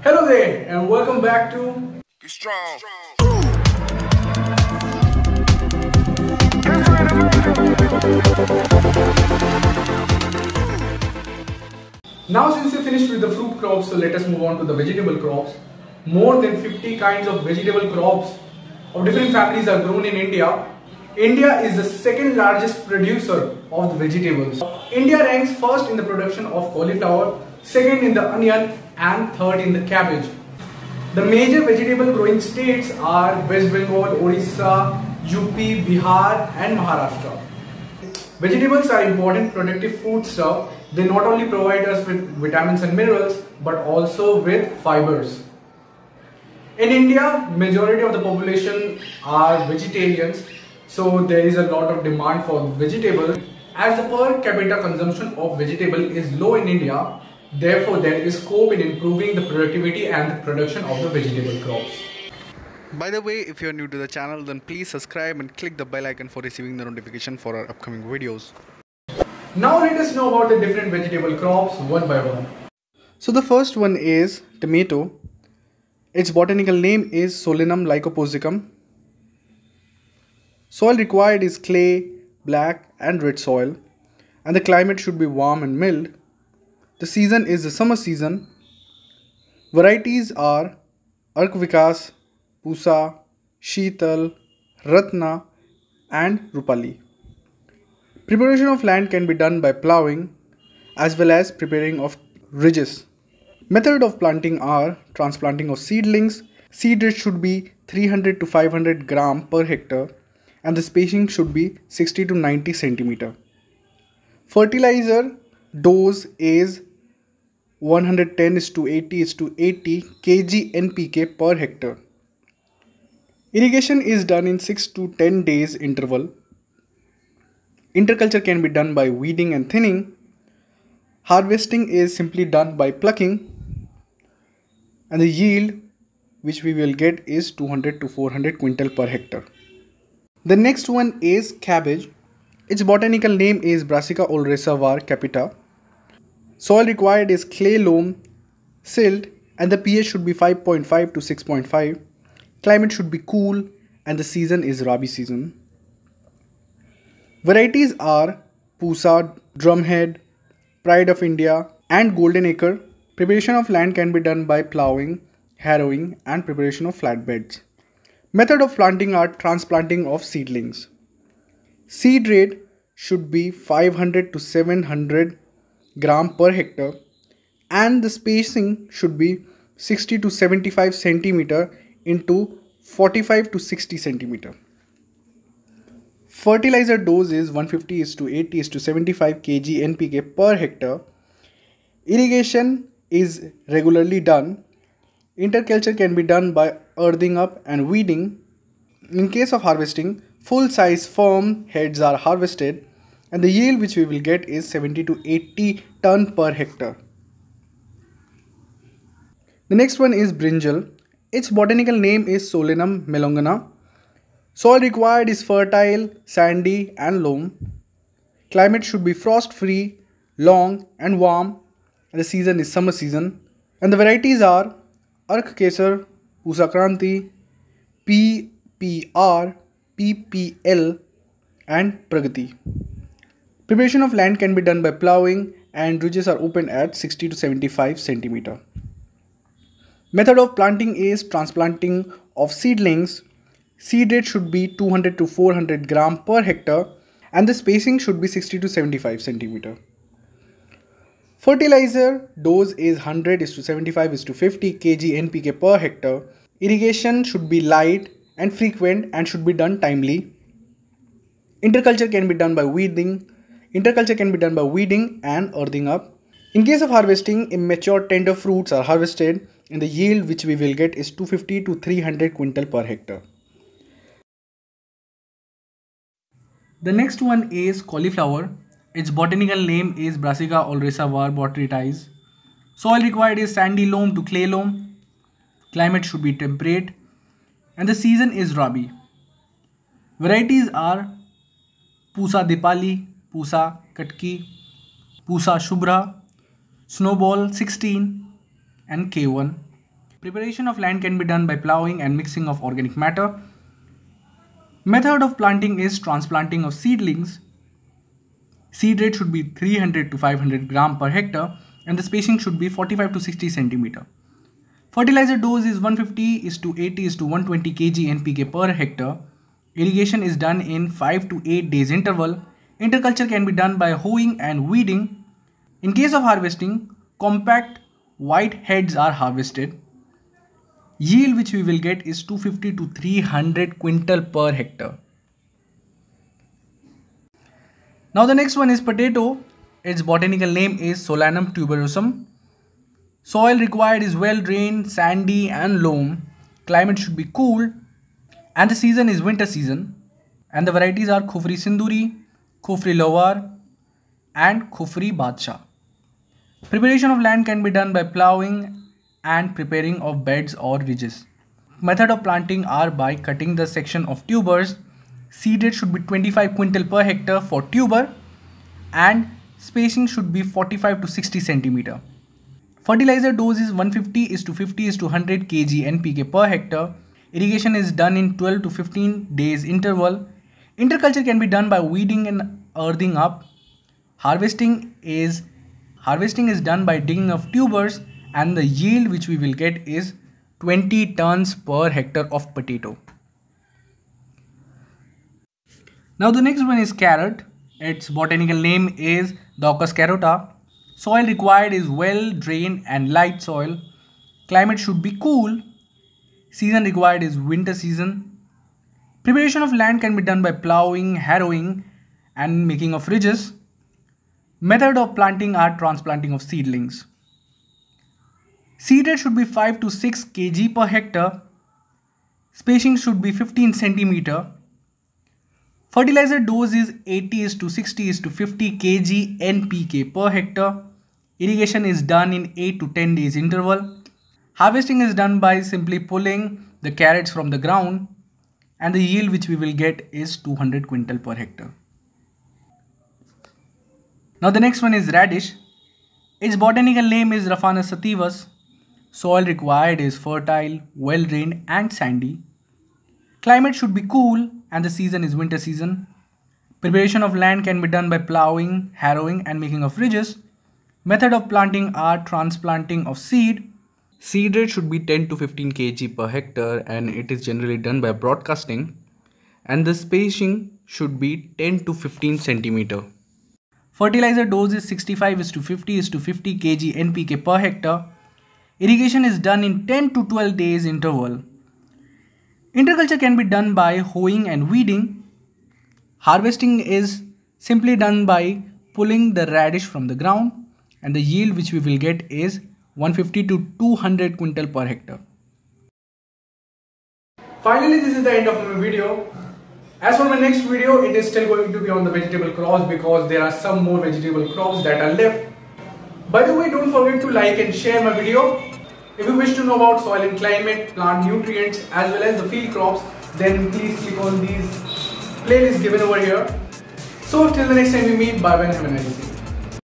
Hello there and welcome back to Be strong. Now since we finished with the fruit crops, so let us move on to the vegetable crops. More than 50 kinds of vegetable crops of different families are grown in India. India is the second largest producer of the vegetables. India ranks first in the production of cauliflower, second in the onion and third in the cabbage. The major vegetable growing states are West Bengal, Orissa, UP, Bihar and Maharashtra. Vegetables are important protective foodstuff. They not only provide us with vitamins and minerals but also with fibers. In India, majority of the population are vegetarians, so there is a lot of demand for vegetables. As the per capita consumption of vegetable is low in India, therefore there is scope in improving the productivity and the production of the vegetable crops. By the way, if you are new to the channel, then please subscribe and click the bell icon for receiving the notification for our upcoming videos. Now let us know about the different vegetable crops one by one. So the first one is tomato. Its botanical name is Solanum lycoposicum. Soil required is clay, black and red soil, and the climate should be warm and mild. The season is the summer season. Varieties are Ark Vikas, Pusa, Sheetal, Ratna and Rupali. Preparation of land can be done by ploughing as well as preparing of ridges. Method of planting are transplanting of seedlings. Seed rate should be 300 to 500 gram per hectare and the spacing should be 60 to 90 centimeter. Fertilizer dose is 110:80:80 kg NPK per hectare. Irrigation is done in 6 to 10 days interval. Interculture can be done by weeding and thinning. Harvesting is simply done by plucking. And the yield which we will get is 200 to 400 quintal per hectare. The next one is cabbage. Its botanical name is Brassica oleracea var. Capita. Soil required is clay loam, silt and the pH should be 5.5 to 6.5. Climate should be cool and the season is Rabi season. Varieties are Pusa, Drumhead, Pride of India and Golden Acre. Preparation of land can be done by ploughing, harrowing and preparation of flatbeds. Method of planting are transplanting of seedlings. Seed rate should be 500 to 700 gram per hectare and the spacing should be 60 to 75 centimeter into 45 to 60 centimeter. Fertilizer dose is 150:80:75 kg NPK per hectare. Irrigation is regularly done. Interculture can be done by earthing up and weeding. In case of harvesting, full size firm heads are harvested and the yield which we will get is 70 to 80 ton per hectare. The next one is brinjal. Its botanical name is Solanum melongana. Soil required is fertile, sandy and loam. Climate should be frost free, long and warm and the season is summer season. And the varieties are Ark Kesar, Pusa Kranti, PPR, PPL and Pragati. Preparation of land can be done by ploughing and ridges are opened at 60 to 75 centimeter. Method of planting is transplanting of seedlings. Seed rate should be 200 to 400 gram per hectare and the spacing should be 60 to 75 centimeter. Fertilizer dose is 100:75:50 kg NPK per hectare. Irrigation should be light and frequent and should be done timely. Interculture can be done by weeding. And earthing up. In case of harvesting, immature tender fruits are harvested and the yield which we will get is 250 to 300 quintal per hectare. The next one is cauliflower. Its botanical name is Brassica oleracea var. Botrytis. Soil required is sandy loam to clay loam. Climate should be temperate and the season is Rabi. Varieties are Pusa Dipali, Pusa Katki, Pusa Shubhra, Snowball 16 and K1. Preparation of land can be done by plowing and mixing of organic matter. Method of planting is transplanting of seedlings. Seed rate should be 300 to 500 gram per hectare and the spacing should be 45 to 60 centimeter. Fertilizer dose is 150 is to 80 is to 120 kg NPK per hectare. Irrigation is done in 5 to 8 days interval. Interculture can be done by hoeing and weeding. In case of harvesting, compact white heads are harvested. Yield which we will get is 250 to 300 quintal per hectare. Now the next one is potato. Its botanical name is Solanum tuberosum. Soil required is well drained, sandy and loam. Climate should be cool and the season is winter season. And the varieties are Khufri Sinduri, Khufri Lowar and Khufri Badshah. Preparation of land can be done by plowing and preparing of beds or ridges. Method of planting are by cutting the section of tubers. Seed rate should be 25 quintal per hectare for tuber and spacing should be 45 to 60 centimeter. Fertilizer dose is 150 is to 50 is to 100 kg NPK per hectare. Irrigation is done in 12 to 15 days interval. Interculture can be done by weeding and earthing up. Harvesting is done by digging of tubers and the yield which we will get is 20 tons per hectare of potato. Now the next one is carrot. Its botanical name is Daucus carota. Soil required is well drained and light soil. Climate should be cool. Season required is winter season. Preparation of land can be done by plowing, harrowing and making of ridges. Method of planting are transplanting of seedlings. Seed rate should be 5 to 6 kg per hectare. Spacing should be 15 centimeter. Fertilizer dose is 80 is to 60 is to 50 kg NPK per hectare. Irrigation is done in 8 to 10 days interval. Harvesting is done by simply pulling the carrots from the ground and the yield which we will get is 200 quintal per hectare. Now the next one is radish. Its botanical name is Raphanus sativus. Soil required is fertile, well drained and sandy. Climate should be cool and the season is winter season. Preparation of land can be done by plowing, harrowing and making of ridges. Method of planting are transplanting of seed. Seed rate should be 10 to 15 kg per hectare and it is generally done by broadcasting. And the spacing should be 10 to 15 centimeter. Fertilizer dose is 65 is to 50 is to 50 kg NPK per hectare. Irrigation is done in 10 to 12 days interval. Interculture can be done by hoeing and weeding. Harvesting is simply done by pulling the radish from the ground and the yield which we will get is 150 to 200 quintal per hectare. Finally, this is the end of my video. As for my next video, it is still going to be on the vegetable crops because there are some more vegetable crops that are left. By the way, don't forget to like and share my video. If you wish to know about soil and climate, plant nutrients as well as the field crops, then please click on these playlists given over here. So till the next time we meet, bye bye and have a nice day.